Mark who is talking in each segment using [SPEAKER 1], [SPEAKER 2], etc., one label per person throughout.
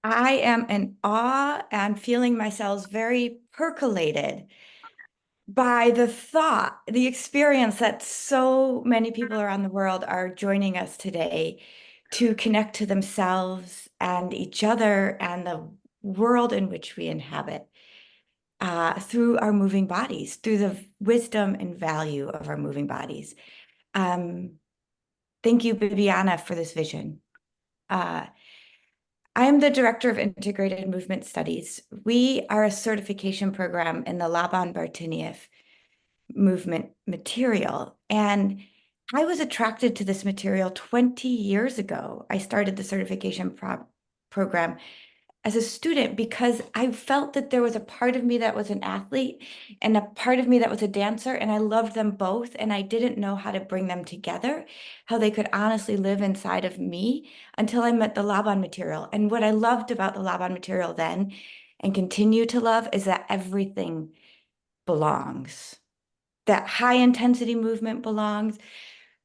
[SPEAKER 1] I am in awe and feeling myself very percolated by the thought, the experience that so many people around the world are joining us today to connect to themselves and each other and the world in which we inhabit through our moving bodies, through the wisdom and value of our moving bodies. Um, Thank you, Bibiana, for this vision. Uh, I am the director of integrated movement studies. We are a certification program in the Laban Bartenieff movement material. And I was attracted to this material 20 years ago. I started the certification program as a student because I felt that there was a part of me that was an athlete and a part of me that was a dancer, and I loved them both. And I didn't know how to bring them together, how they could honestly live inside of me until I met the Laban material. And what I loved about the Laban material then and continue to love is that everything belongs. That high intensity movement belongs,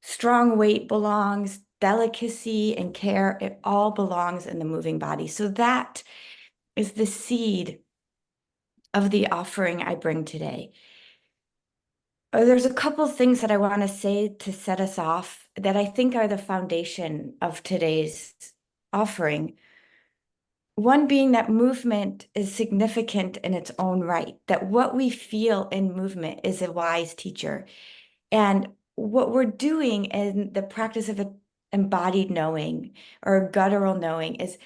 [SPEAKER 1] strong weight belongs, delicacy and care, it all belongs in the moving body. So that is the seed of the offering I bring today. There's a couple things that I want to say to set us off that I think are the foundation of today's offering. One being that movement is significant in its own right, that what we feel in movement is a wise teacher. And what we're doing in the practice of embodied knowing or guttural knowing is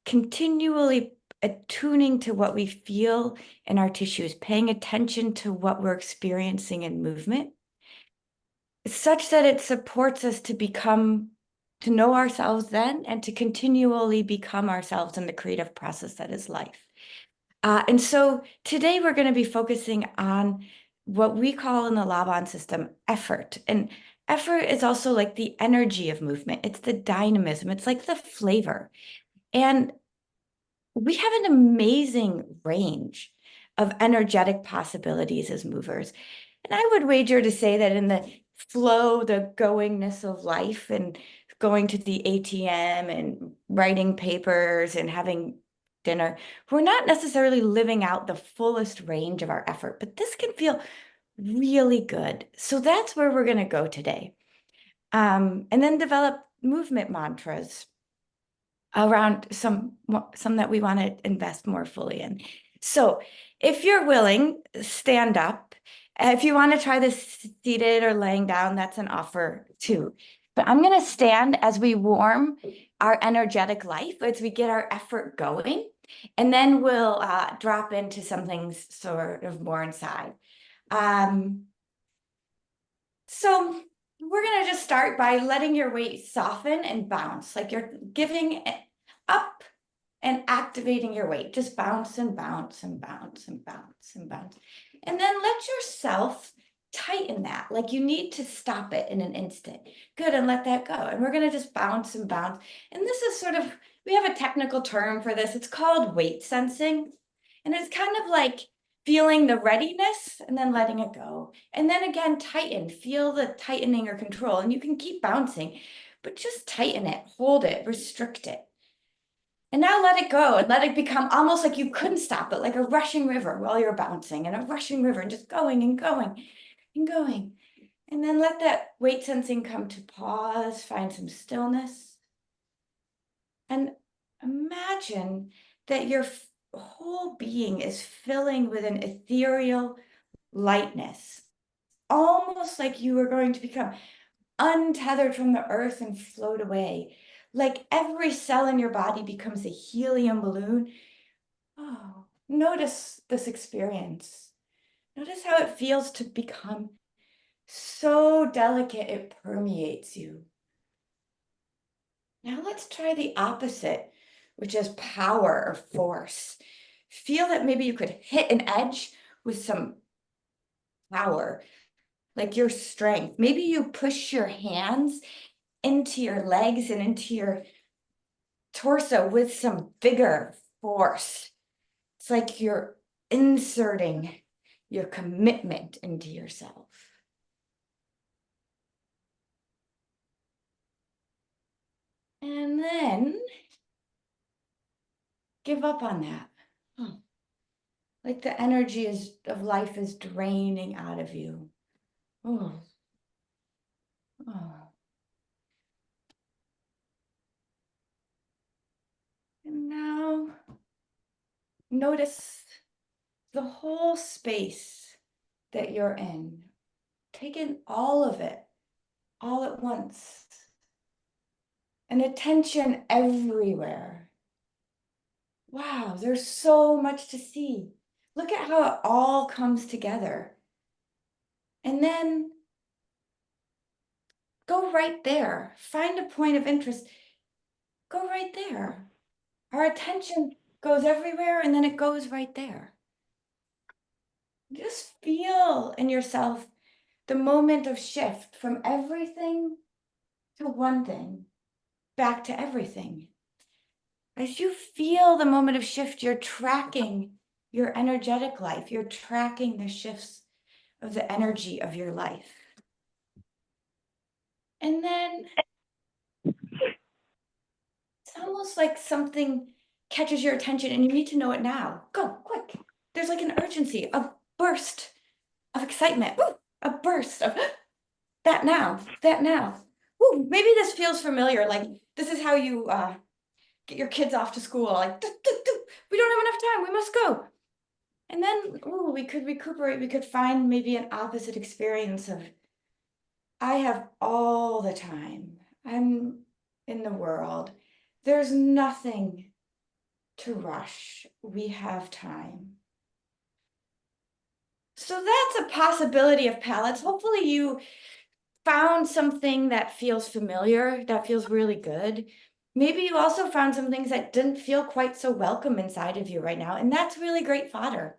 [SPEAKER 1] continually attuning to what we feel in our tissues, paying attention to what we're experiencing in movement, such that it supports us to know ourselves then and to continually become ourselves in the creative process that is life. And so today we're going to be focusing on what we call in the Laban system effort. And effort is also like the energy of movement. It's the dynamism. It's like the flavor. And we have an amazing range of energetic possibilities as movers. And I would wager to say that in the flow, the goingness of life and going to the ATM and writing papers and having dinner, we're not necessarily living out the fullest range of our effort, but this can feel really good. So that's where we're going to go today. And then develop movement mantras around some that we want to invest more fully in. So if you're willing, stand up. If you want to try this seated or laying down, that's an offer too. But I'm going to stand as we warm our energetic life, as we get our effort going, and then we'll drop into something sort of more inside. So we're going to just start by letting your weight soften and bounce, like you're giving it up and activating your weight. Just bounce and bounce and bounce and bounce and bounce. And then let yourself tighten that, like you need to stop it in an instant. Good, and let that go. And we're going to just bounce and bounce. And this is sort of, we have a technical term for this. It's called weight sensing. And it's kind of like feeling the readiness and then letting it go. And then again, tighten, feel the tightening or control. And you can keep bouncing, but just tighten it, hold it, restrict it. And now let it go and let it become almost like you couldn't stop it, like a rushing river while you're bouncing and a rushing river and just going and going and going. And then let that weight sensing come to pause, find some stillness. And imagine that your whole being is filling with an ethereal lightness, almost like you are going to become untethered from the earth and float away. Like every cell in your body becomes a helium balloon. Oh, notice this experience. Notice how it feels to become so delicate it permeates you. Now let's try the opposite, which is power or force. Feel that maybe you could hit an edge with some power, like your strength. Maybe you push your hands into your legs and into your torso with some vigor, force. It's like you're inserting your commitment into yourself. And then give up on that. Like the energy of life is draining out of you. Oh. Oh. And now notice the whole space that you're in. Take in all of it, all at once. And attention everywhere. Wow, there's so much to see. Look at how it all comes together. And then go right there. Find a point of interest. Go right there. Our attention goes everywhere and then it goes right there. Just feel in yourself the moment of shift from everything to one thing, back to everything. As you feel the moment of shift, you're tracking your energetic life. You're tracking the shifts of the energy of your life. And then it's almost like something catches your attention and you need to know it now. Go, quick. There's like an urgency, a burst of excitement. Ooh, a burst of that now, that now. Ooh, maybe this feels familiar. Like this is how you get your kids off to school. Like, we don't have enough time. We must go. And then, ooh, we could recuperate. We could find maybe an opposite experience of, I have all the time. I'm in the world. There's nothing to rush. We have time. So that's a possibility of palettes. Hopefully you found something that feels familiar, that feels really good. Maybe you also found some things that didn't feel quite so welcome inside of you right now, and that's really great fodder.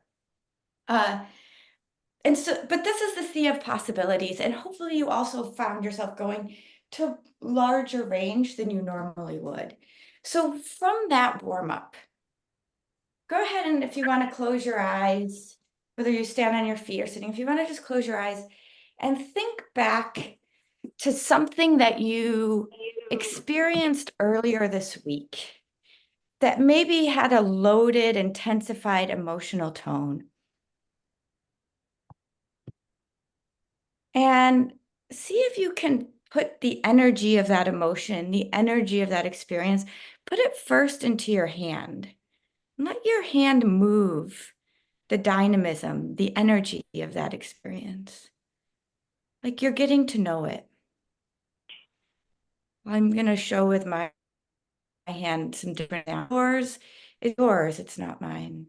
[SPEAKER 1] And so, but this is the sea of possibilities, and hopefully you also found yourself going to a larger range than you normally would. So from that warm up, go ahead and if you want to close your eyes, whether you stand on your feet or sitting, if you want to just close your eyes and think back to something that you experienced earlier this week that maybe had a loaded, intensified emotional tone. And see if you can put the energy of that emotion, the energy of that experience, put it first into your hand. And let your hand move the dynamism, the energy of that experience. Like you're getting to know it. I'm going to show with my hand some different sounds. Yours is yours, it's not mine.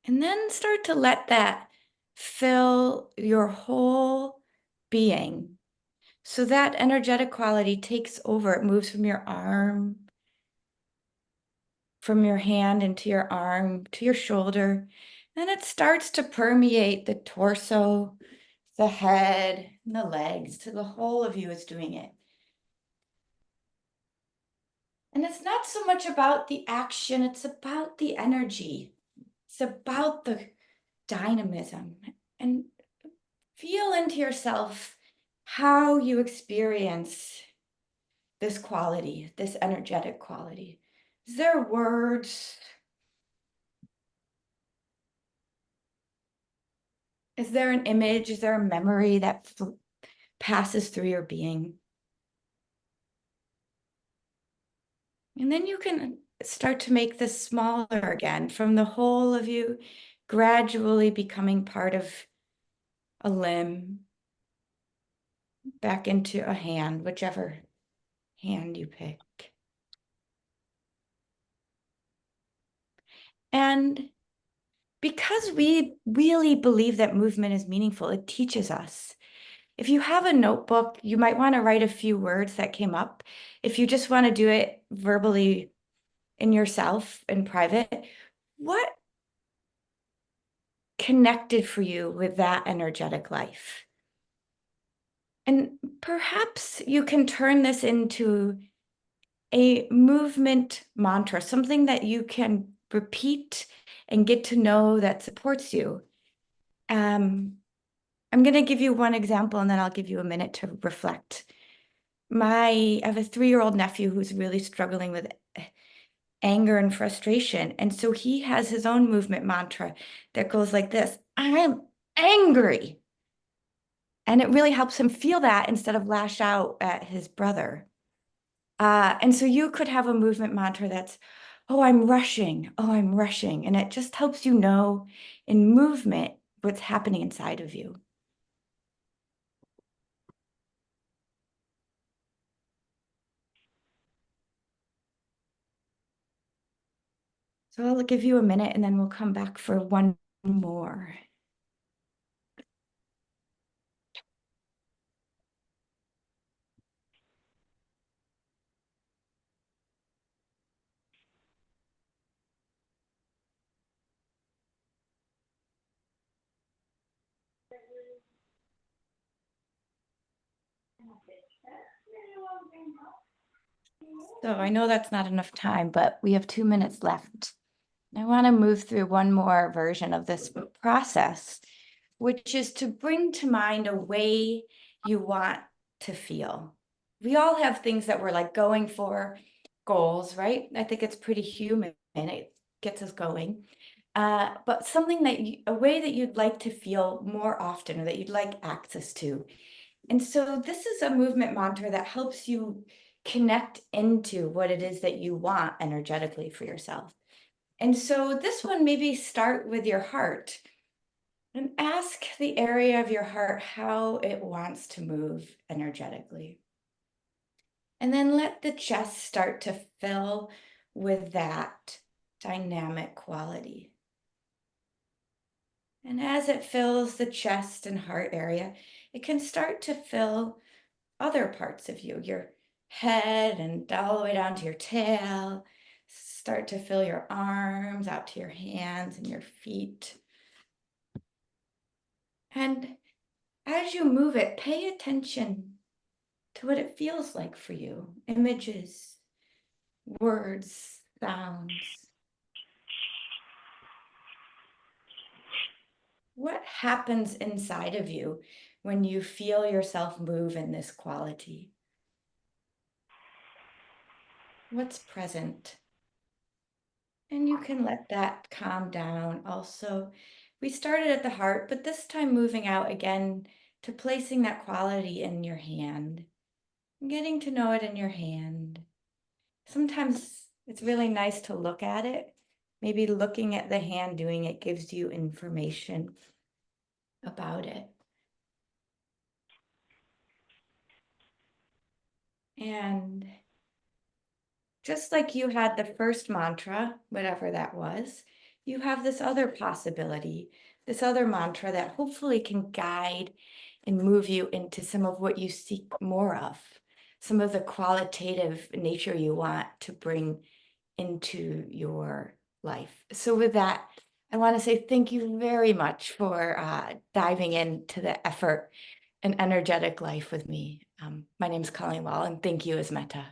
[SPEAKER 1] And then start to let that fill your whole being. So that energetic quality takes over. It moves from your arm, from your hand into your arm, to your shoulder. And it starts to permeate the torso, the head, and the legs, to the whole of you is doing it. And it's not so much about the action, it's about the energy. It's about the dynamism. And feel into yourself how you experience this quality, this energetic quality. Is there words? Is there an image? Is there a memory that passes through your being? And then you can start to make this smaller again from the whole of you, gradually becoming part of a limb, back into a hand, whichever hand you pick. And because we really believe that movement is meaningful, it teaches us. If you have a notebook, you might want to write a few words that came up. If you just want to do it verbally in yourself in private, what connected for you with that energetic life? And perhaps you can turn this into a movement mantra, something that you can repeat and get to know that supports you. I'm going to give you one example and then I'll give you a minute to reflect. I have a 3-year-old nephew who's really struggling with anger and frustration. And so he has his own movement mantra that goes like this: I'm angry. And it really helps him feel that instead of lash out at his brother. And so you could have a movement mantra that's, oh, I'm rushing. Oh, I'm rushing. And it just helps you know in movement what's happening inside of you. So I'll give you a minute and then we'll come back for one more. So I know that's not enough time, but we have 2 minutes left. I want to move through one more version of this process, which is to bring to mind a way you want to feel. We all have things that we're like going for, goals, right? I think it's pretty human and it gets us going. But something that a way that you'd like to feel more often or that you'd like access to. And so this is a movement mantra that helps you connect into what it is that you want energetically for yourself. And so this one, maybe start with your heart and ask the area of your heart how it wants to move energetically. And then let the chest start to fill with that dynamic quality. And as it fills the chest and heart area, it can start to fill other parts of you, your head and all the way down to your tail. Start to fill your arms out to your hands and your feet. And as you move it, pay attention to what it feels like for you. Images, words, sounds. What happens inside of you when you feel yourself move in this quality? What's present? And you can let that calm down also. We started at the heart, but this time moving out again to placing that quality in your hand, getting to know it in your hand. Sometimes it's really nice to look at it. Maybe looking at the hand doing it gives you information about it. And just like you had the first mantra, whatever that was, you have this other possibility, this other mantra that hopefully can guide and move you into some of what you seek more of, some of the qualitative nature you want to bring into your life. So with that, I want to say thank you very much for diving into the effort and energetic life with me. My name is Colleen Wahl, and thank you, ISMETA.